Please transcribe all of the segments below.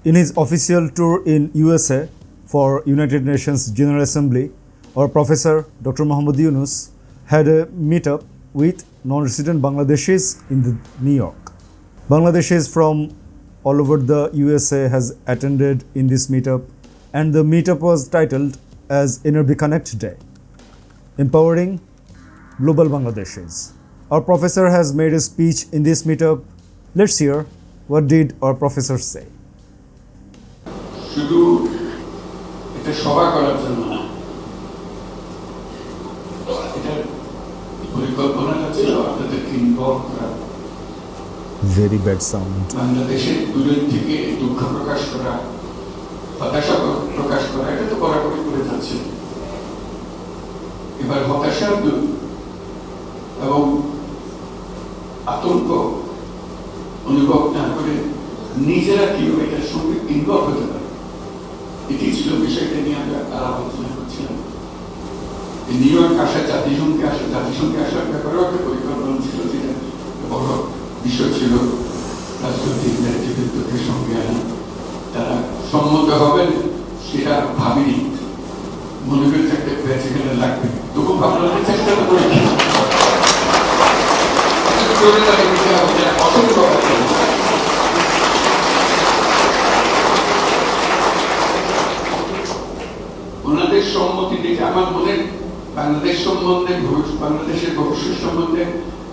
In his official tour in USA for United Nations General Assembly, our professor Dr. Muhammad Yunus had a meetup with non-resident Bangladeshis in New York. Bangladeshis from all over the USA has attended in this meetup, and the meetup was titled as NRB Connect Day, Empowering Global Bangladeshis. Our professor has made a speech in this meetup. Let's hear what did our professor say. শুধু এটা সভা করার জন্য না, এটার পরিকল্পনাটা ছিল আপনাদেরকে ইনভলভ করা, Very bad sound. বাংলাদেশের দূরের থেকে দুঃখ প্রকাশ করা, হতাশা প্রকাশ করা, এটা তো বরাবরই করে যাচ্ছে। এবার হতাশা এবং আতঙ্ক অনুভব না করে নিজেরা কিভাবে এটার সঙ্গে ইনভলভ হতে পারে, এটি ছিল বিষয়টা নিয়ে আমরা আলাপ আলোচনা করছিলাম। নিউ ইয়র্ক আসা, জাতিসংঘে আসার ব্যাপারেও একটা পরিকল্পনা ছিল, যেটা বড় বিষয় ছিল রাজনৈতিক নেতৃত্বের সঙ্গে আনা। তারা সম্মত হবেন সেটা ভাবিনি, মনে করে থাকতে বেঁচে গেলে লাগবে, তবু ভাবলাম চেষ্টা তো করি। অসংখ্য ওনাদের সম্মতি দেখে আমার মনে বাংলাদেশ সম্বন্ধে, বাংলাদেশের ভবিষ্যৎ সম্বন্ধে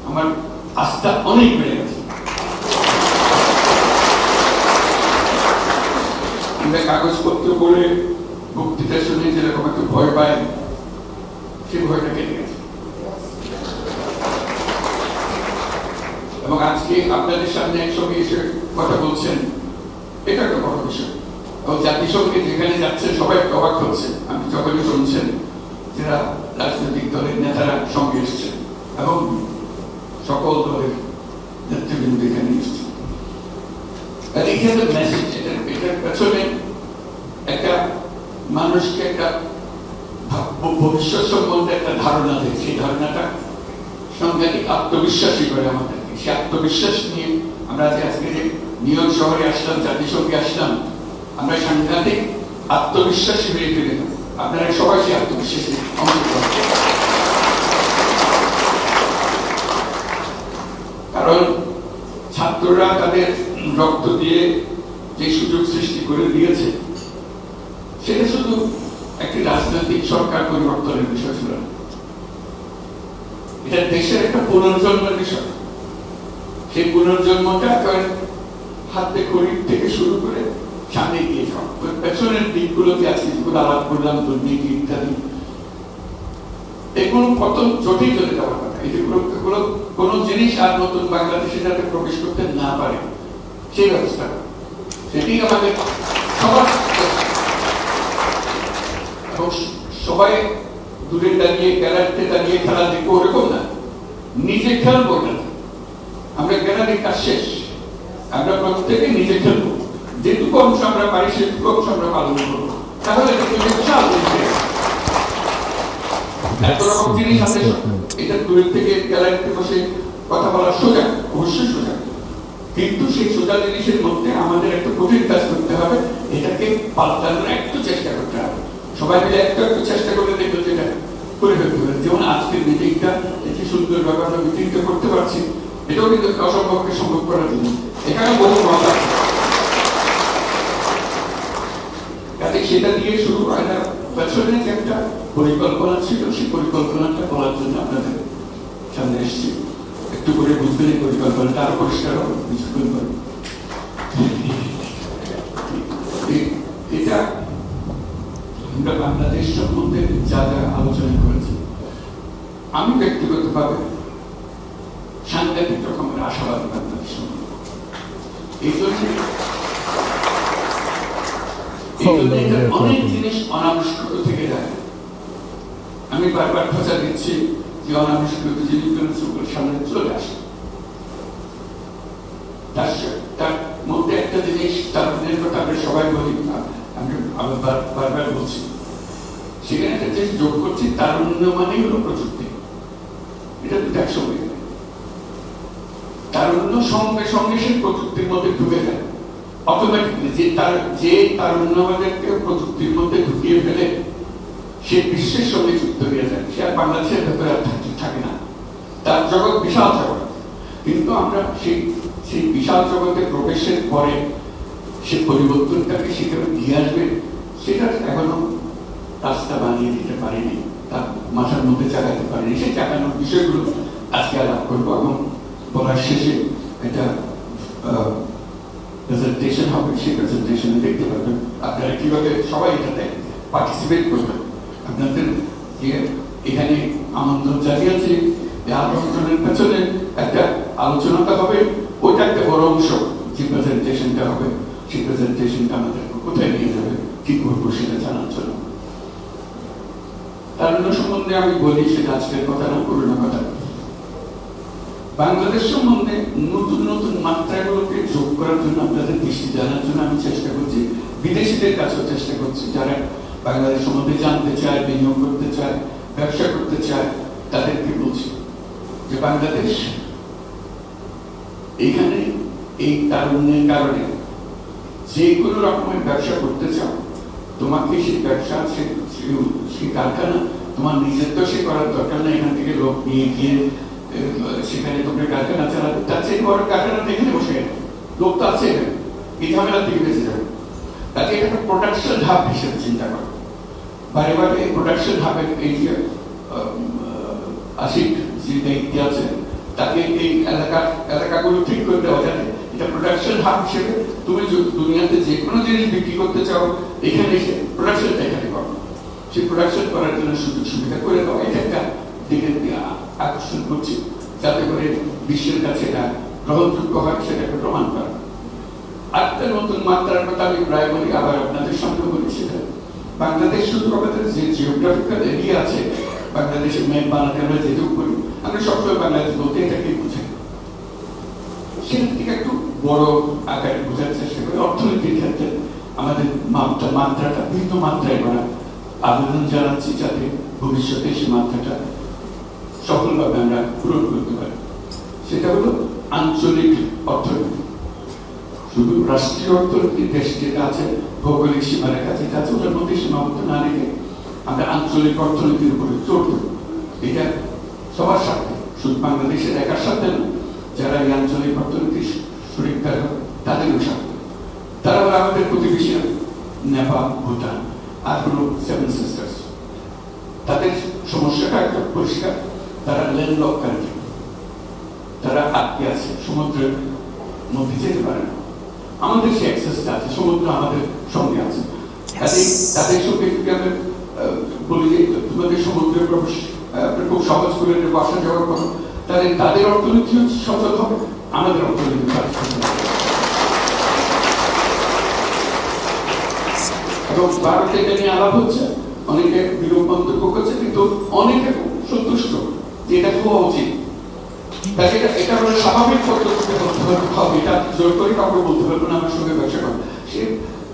আমার আস্থা অনেক বেড়ে গেছে। আমরা কাগজপত্র পড়ে বক্তৃতা শুনে যেরকম একটা ভয় পাই, সেই ভয়টা কেটে গেছে। এবং আজকে আপনাদের সামনে একসঙ্গে এসে কথা বলছেন, এটা একটা বড় বিষয়। এবং জাতিসংঘে যেখানে যাচ্ছে সবাই অবাক হচ্ছে, আপনি যখনই শুনছেন যারা রাজনৈতিক দলের নেতারা সঙ্গে এসছেন এবং সকল দলের নেতৃবৃন্দ এখানে এসছেন। মেসেজ এটার পেছনে একটা মানুষকে একটা ভবিষ্যৎ সম্বন্ধে একটা ধারণা দেয়, সেই ধারণাটা সাংঘাতিক আত্মবিশ্বাসী করে আমাদেরকে। সেই আত্মবিশ্বাস নিয়ে আমরা আজকে যে নিউ ইয়র্ক শহরে আসলাম, জাতিসংঘে আসলাম, আমরা সাংঘাতিক আত্মবিশ্বাসী হয়ে ফিরে যাব। আপনারা সবাই সেই আত্মবিশ্বাসী অংশগ্রহণ, কারণ ছাত্ররা তাদের রক্ত দিয়ে যে সুযোগ সৃষ্টি করে দিয়েছে, সেটা শুধু একটি রাজনৈতিক সরকার পরিবর্তনের বিষয় ছিল না, এটা দেশের একটা পুনর্জন্মের বিষয়। সেই পুনর্জন্মটা হাতে খড়ি থেকে শুরু করে সামনে গিয়ে যাওয়া, পেছনের দিকগুলোতে আজকে যেগুলো আলাপ করলাম, দুর্নীতি ইত্যাদি, এগুলো কত জটিল চলে যাওয়ার কথা। এগুলো কোনো জিনিস আর নতুন বাংলাদেশে যাতে প্রবেশ করতে না পারে সেই ব্যবস্থা, সেটি আমাদের সবার। এবং সবাই দূরে দাঁড়িয়ে, গ্যালারিতে দাঁড়িয়ে খেলা দেখবো ওরকম না, নিজে খেলবো না। আমরা গ্যালারির কাজ শেষ, আমরা প্রত্যেকে নিজে খেলবো, যেটুকু অংশ আমরা পারি সেটুকু অংশ আমরা পালন করবো। তাহলে এত রকম জিনিস আছে, এটা দূরের থেকে গ্যালারিতে বসে কথা বলার সোজা, অবশ্যই সোজা, কিন্তু সেই সোজা জিনিসের মধ্যে আমাদের একটা কঠিন কাজ করতে হবে, এটাকে পাল্টানোর একটু চেষ্টা করতে হবে। সবাই মিলে একটু চেষ্টা করে দেখবো যেটা করে ফেলতে হবে। যেমন আজকের মিটিংটা, একটি সুন্দর ব্যাপার, মিটিংটা করতে পারছি, এটাও কিন্তু অসম্ভবকে সম্ভব করার জন্য এখানে বহু মত আছে। কাজে সেটা দিয়ে শুরু হয় না, পেছনে যে একটা পরিকল্পনা ছিল, সেই পরিকল্পনাটা বলার জন্য আপনাদের সামনে এসেছি। একটু করে বুঝবেন এই পরিকল্পনাটা আরো পরিষ্কার হবে কিছুক্ষণ পরে। এটা আমরা বাংলাদেশ সম্বন্ধে যা যা আলোচনা করেছি, আমি ব্যক্তিগতভাবে সাংঘাতিক রকমের আশাবাদী বাংলাদেশ সম্বন্ধে। এই জন্য অনেক জিনিস অনাবিষ্কৃত থেকে যায়। আমি বারবার খোঁজা দিচ্ছি যে অনাবিষ্কৃত জিনিসগুলো সামনে চলে আসে। তার মধ্যে একটা জিনিস, তারুণ্যের কথা আমরা সবাই বলি, আমি বারবার বলছি, সেখানে একটা জিনিস যোগ করছি, তারুণ্য মানেই হলো প্রযুক্তি। এটা দুটো একসঙ্গে, তারুণ্য সঙ্গে সঙ্গে সেই প্রযুক্তির মধ্যে ঢুকে যায়। অটোমেটিকলি যে তারুণ্যবাদেরকে প্রযুক্তির মধ্যে ঢুকিয়ে ফেলে সে বিশ্বের সঙ্গে যুক্ত হয়ে যায়, সে আর বাংলাদেশের ভেতরে আর থাকে না। তার জগৎ বিশাল জগৎ, কিন্তু আমরা সেই বিশাল জগতে প্রবেশের পরে সে পরিবর্তনটাকে সেখানে দিয়ে আসবে, সেটা এখনো রাস্তা বানিয়ে দিতে পারেনি, তার মাথার মধ্যে চাকাতে পারেনি। সেই চাকানোর বিষয়গুলো আজকে আলাপ করবো এবং বলার শেষে একটা প্রেজেন্টেশন হবে, সেই প্রেজেন্টেশনে দেখতে পাবেন আপনারা কিভাবে সবাই এটাতে পার্টিসিপেট করবেন। আপনাদের এখানে আমন্ত্রণ জানিয়েছি, যে আমন্ত্রণের পেছনে একটা আলোচনাটা হবে, ওইটা একটা বড় অংশ। যে প্রেজেন্টেশনটা হবে সেই প্রেজেন্টেশনটা আমাদের কোথায় নিয়ে যাবে, কি করবো সেটা জানার জন্য। তারুণ্য সম্বন্ধে আমি বলি, সেটা আজকের কথা না, পুরোনো কথা। বাংলাদেশ সম্বন্ধে নতুন নতুন মাত্রাগুলোকে যোগ করার জন্য, আপনাদের দৃষ্টি জানার জন্য আমি চেষ্টা করছি, বিদেশিদের কাছেও চেষ্টা করছি, যারা বাংলাদেশ সম্বন্ধে জানতে চায়, বিনিয়োগ করতে চায়, ব্যবসা করতে চায়, তাদেরকে বলছি যে বাংলাদেশ এখানে এই তারুণ্যের কারণে যে কোনো রকমের ব্যবসা করতে চাও, তোমাকে সেই ব্যবসা সেই কারখানা তোমার নিজের তো সে করার দরকার নেই, এখান থেকে লোক নিয়ে গিয়ে সেখানে তোমরা কারখানা চালাবে, তার চেয়ে বড় কারখানা এখানে বসে লোক তো আছে, এই ঝামেলা থেকে বেঁচে যাবে। তাকে একটা প্রোডাকশন হাব হিসেবে চিন্তা করো। বারে বারে এই প্রোডাকশন হাবের এই যে আশিক যে দায়িত্ব আছে, তাকে এই এলাকাগুলো ঠিক করে দেওয়া যাবে। এটা প্রোডাকশন হাব হিসেবে তুমি দুনিয়াতে যে কোনো জিনিস বিক্রি করতে চাও, এখানে এসে প্রোডাকশনটা এখানে করো, সেই প্রোডাকশন করার জন্য সুযোগ সুবিধা করে দাও। এটা একটা দিকে আকর্ষণ করছি, যাতে করে বিশ্বের কাছে এটা গ্রহণযোগ্য হয়, সেটাকে প্রমাণ করা। আরেকটা নতুন মাত্রার কথা আমি প্রায় বলি, আবার আপনাদের সঙ্গে বলি, সেটা বাংলাদেশ শুধু আমাদের যে জিওগ্রাফিক্যাল এরিয়া আছে, বাংলাদেশের ম্যাপ বানাতে আমরা যেটুকু করি, আমরা সবসময় বাংলাদেশ বলতে এটাকে বুঝাই, সেখান থেকে একটু বড় আকারে বোঝার চেষ্টা করি। অর্থনীতির ক্ষেত্রে আমাদের মাত্রাটা ভিন্ন মাত্রায় করা আবেদন জানাচ্ছি, যাতে ভবিষ্যতে সেই মাত্রাটা সফলভাবে আমরা পূরণ করতে পারি। সেটা হলো আঞ্চলিক অর্থনীতি। শুধু রাষ্ট্রীয় অর্থনীতি, দেশ যেটা আছে, ভৌগোলিক সীমারেখা যেটা আছে, ওটার মধ্যে সীমাবদ্ধ না রেখে আমরা আঞ্চলিক অর্থনীতির উপরে জোর দেব। এটা সবার সাথে, শুধু বাংলাদেশের একার সাথে না, যারা এই আঞ্চলিক অর্থনীতির শরীরদার হবে তাদেরও সাথে। তারা আবার আমাদের প্রতিবেশী, নেপাল, ভুটান আর হলো সেভেন সিস্টার্স। তাদের সমস্যাটা একটা পরিষ্কার, তারা ল্যান্ডলক কান্ট্রি, তারা আটকে আছে, সমুদ্রের মধ্যে যেতে পারে না। আমাদের সে অ্যাক্সেসটা আছে, সমুদ্র আমাদের সঙ্গে আছে। তাদের সঙ্গে বলি যে তোমাদের সমুদ্রের প্রবেশ খুব সহজ করে আসা যাওয়ার কথা, তাহলে তাদের অর্থনীতি সচল হবে, আমাদের অর্থনীতি এবং ভারতে এটা নিয়ে আলাপ হচ্ছে, অনেকে বিরূপ মন্তব্য করছে, কিন্তু অনেকে সন্তুষ্ট যে এটা হওয়া উচিত। তাকে এটা হলো স্বাভাবিক পদ্ধতিতে হবে, এটা জোর করে কাউকে বলতে পারবো না আমার সঙ্গে ব্যবসা করবে। সে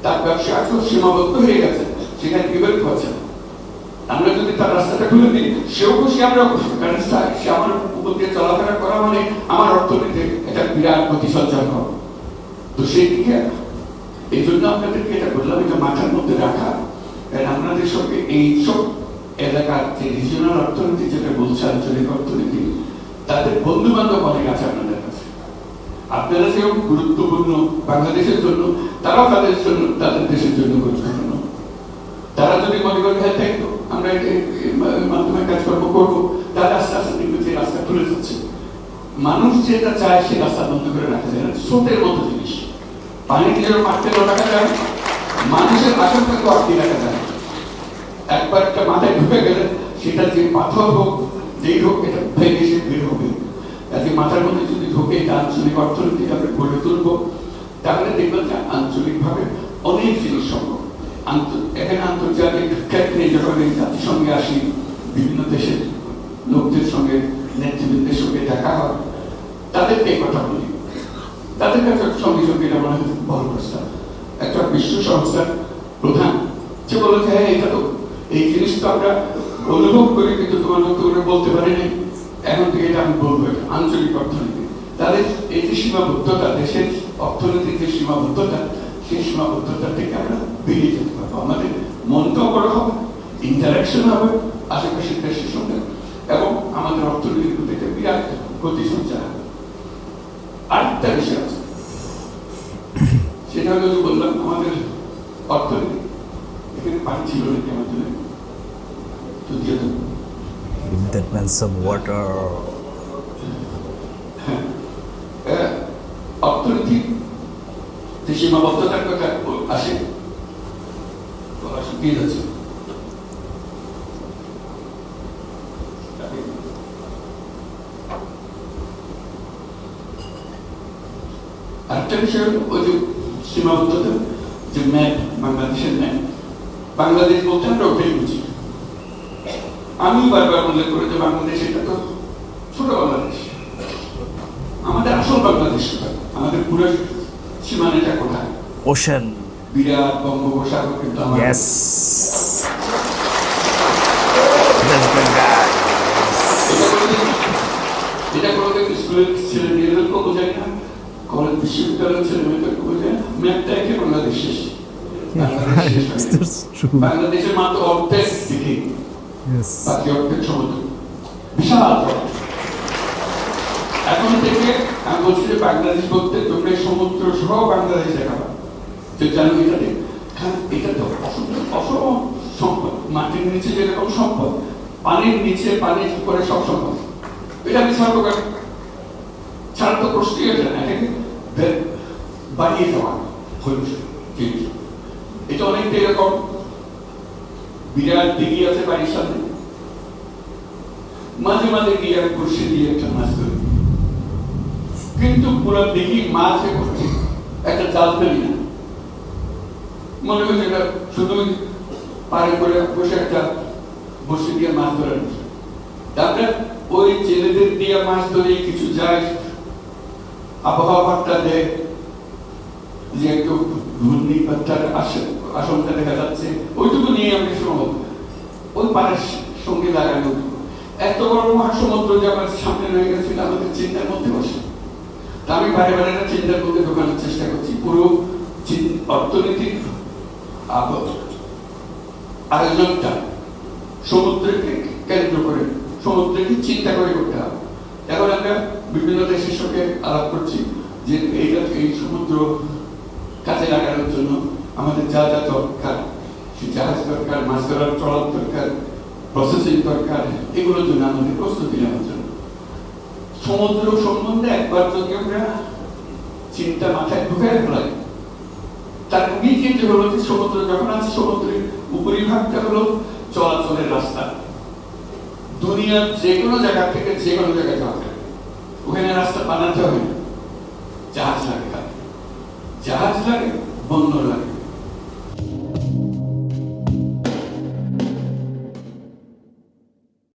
তার ব্যবসা এত সীমাবদ্ধ হয়ে গেছে, সেখানে বিবেক হচ্ছে না। আমরা যদি তার রাস্তাটা খুলে দিই, সেও খুশি, আমরাও খুশি, কারণ সে আমার উপর দিয়ে চলাফেরা করা মানে আমার অর্থনীতিতে এটা বিরাট গতি সঞ্চার হবে। তো সেই দিকে এই জন্য আপনাদেরকে এটা বললাম, এটা মাথার মধ্যে রাখা। আপনাদের সঙ্গে এইসব এলাকার যে রিজিওনাল অর্থনীতি যেটা বলছে, আঞ্চলিক অর্থনীতি, তাদের বন্ধু বান্ধব অনেক আছে আপনাদের কাছে। আপনারা যেরকম গুরুত্বপূর্ণ বাংলাদেশের জন্য, তারাও তাদের জন্য, তাদের দেশের জন্য গুরুত্বপূর্ণ। তারা যদি মনে করে হ্যাঁ তাই তো আমরা মাধ্যমে কাজকর্ম করবো, তাহলে আস্তে আস্তে দেখবে যে রাস্তা খুলে যাচ্ছে। মানুষ যেটা চায় সে রাস্তা বন্ধ করে রাখা যায় না, স্রোতের মতো জিনিস। পানিতে যেরকম আটকে রাখা যায়, মানুষের আশঙ্কাকে আটকে রাখা যায়। একবার একটা মাথায় ঢুকে গেলে সেটা যে পাথর হোক, যেই হোক, এটা ভেঙে সে বের হবে। কাজে মাথার মধ্যে যদি ঢোকে এটা আঞ্চলিক অর্থনীতি আমরা গড়ে তুলবো, তাহলে দেখবেন যে আঞ্চলিকভাবে অনেক জিনিস সম্ভব। এখানে আন্তর্জাতিক ক্ষেত্রে যখন এই জাতিসংঘে আসি, বিভিন্ন দেশের লোকদের সঙ্গে, নেতৃবৃন্দের সঙ্গে দেখা হয়, তাদেরকে কথা বলি, তাদের কাছে সঙ্গে সঙ্গে এটা মনে হয় বড় প্রস্তাব। একটা বিশ্ব সংস্থার প্রধান সে বলেছে, হ্যাঁ এটা তো এই জিনিস তো আমরা অনুভব করি, কিন্তু তোমার মতো করে বলতে পারি নাই, এখন থেকে এটা আমি বলবো, এটা আঞ্চলিক অর্থনীতি। তাদের এই যে সীমাবদ্ধতা, দেশের অর্থনীতির যে সীমাবদ্ধতা, সেই সীমাবদ্ধতা থেকে আমরা বেরিয়ে যেতে পারবো। আমাদের মনটাও বড় হবে, ইন্টারাকশন হবে আশেপাশের দেশের সঙ্গে, এবং আমাদের অর্থনীতির প্রতি একটা বিরাট গতি সঞ্চার হবে। আরেকটা বিষয় আছে, সেটা হলো বললাম আমাদের অর্থনীতি। এখানে পানি ছিল নাকি আমার জন্য তো দিয়ে দেবো। That means some water. অর্থনীতি যে সীমাবদ্ধতার কথা আসে, শুকিয়ে যাচ্ছে। আরেকটা বিষয় হলো ওই যে সীমাবদ্ধতা, যে ম্যাপ, বাংলাদেশের ম্যাপ, বাংলাদেশ বলতে আমরা ওটাই বুঝি। আমি বারবার উল্লেখ করে যে বাংলাদেশ এটা তো ছোট বাংলাদেশ, আমাদের আসল বাংলাদেশ কোথায়? আমাদের পুরো সীমানাটা কোথায়? Ocean. বিরাট বঙ্গোপসাগর কিন্তু আমার। Yes. That's the guy. এটা কোনোদিন স্কুলের ছেলে মেয়েদেরকেও বোঝায় না, কলেজ বিশ্ববিদ্যালয়ের ছেলে মেয়েদেরকে বোঝায় না। ম্যাপটা একে বাংলাদেশ শেষ। That's true. বাংলাদেশের মাত্র অর্ধেক দিকে, Yes. বাকি অর্ধেক সমুদ্র, বিশাল। এখন থেকে আমি বলছি যে বাংলাদেশ বলতে তোমরা সমুদ্র সহ বাংলাদেশ দেখাবা, যে জানো এটাতে। এটা তো অসম সম্পদ, মাটির নিচে যেরকম সম্পদ, পানির নিচে পানির উপরে সব সম্পদ। এটা আমি ছাড়া তো প্রশ্নই ওঠে না, এটাকে বাড়িয়ে দেওয়া জিনিস। এটা অনেকটা এরকম, বিরাট দিঘি আছে বাড়ির সামনে, মাঝে মাঝে গিয়ে আমি বসে দিয়ে একটা মাছ ধরি, কিন্তু পুরো দিঘি মাছে ভর্তি, একটা জাল ফেলি না। মনে হচ্ছে এটা শুধু পারে করে বসে একটা বসে দিয়ে মাছ ধরার বিষয়। তারপরে ওই ছেলেদের দিয়ে মাছ ধরে কিছু যায়, আবহাওয়াটা দেয় যে একটু ঘূর্ণিপাতার আশঙ্কা দেখা যাচ্ছে, ওইটুকু নিয়ে আমি সম্ভব ওই পাড়ের সঙ্গে লাগানো। এত বড় মহাসমুদ্র যে আমার সামনে রয়ে গেছিল, আমাদের চিন্তার মধ্যে বসে। আমি বারে বারে চিন্তার মধ্যে ঢোকানোর চেষ্টা করছি। পুরো অর্থনৈতিক আয়োজনটা সমুদ্রকে কেন্দ্র করে, সমুদ্রকে চিন্তা করে করতে হবে। এখন আমরা বিভিন্ন দেশের সঙ্গে আলাপ করছি যে এই সমুদ্র কাজে লাগানোর জন্য আমাদের যা যা দরকার, জাহাজ দরকার, মাছ ধরার ট্রলার দরকার, প্রসেসিং দরকার, এগুলোর জন্য আমাদের প্রস্তুতি নেওয়ার জন্য। সমুদ্র সম্বন্ধে একবার যদি আমরা চিন্তা মাথায় ঢুকে ফেলাই, তার কিন্তু হলো যে সমুদ্র যখন আছে, সমুদ্রের উপরিভাগটা হলো চলাচলের রাস্তা। দুনিয়ার যে কোনো জায়গা থেকে যে কোনো জায়গায় যাওয়া যায়, ওখানে রাস্তা বানাতে হবে না, জাহাজ